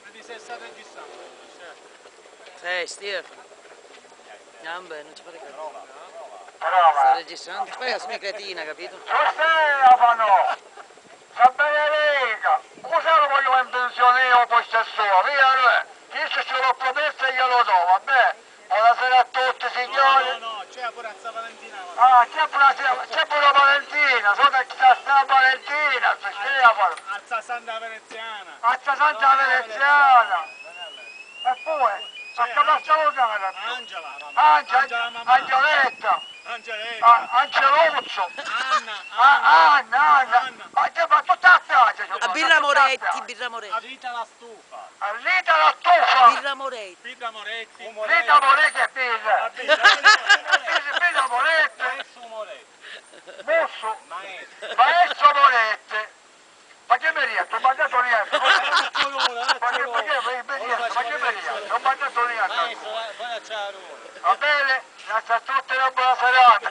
Vedi se sta registrando. Stefano. Vabbè, non ci fare caso. Prova. Sta registrando, non ci fare caso, mia cretina, capito? Su Stefano! Sa benedica! Cosa lo voglio in pensione io poi stesso? Via lui! Io se ce l'ho promesso glielo do, vabbè? Buonasera a tutti signori! No, c'è pure a San Valentina. Ah, c'è pure Valentina, so che sta Valentina, su Stefano! Alza Santa Veneziana. Alza Santa Veneziana! E poi, a che salutare? Angela. Angeletta! Angeletta. Angeluzzo! Anna. Anna! Ma tutta a casa! A Birra Moretti, Birra Moretti. Rita la stufa. Rita la stufa! Birra Moretti. Birra Moretti. Rita Moretti e birra! Birra Moretti! Musso! Maestro Moretti! Ma che mi riesco? Ho mandato niente! Ma che mi riesco? Ho mandato niente! Va bene? Grazie a tutti e una buona serata!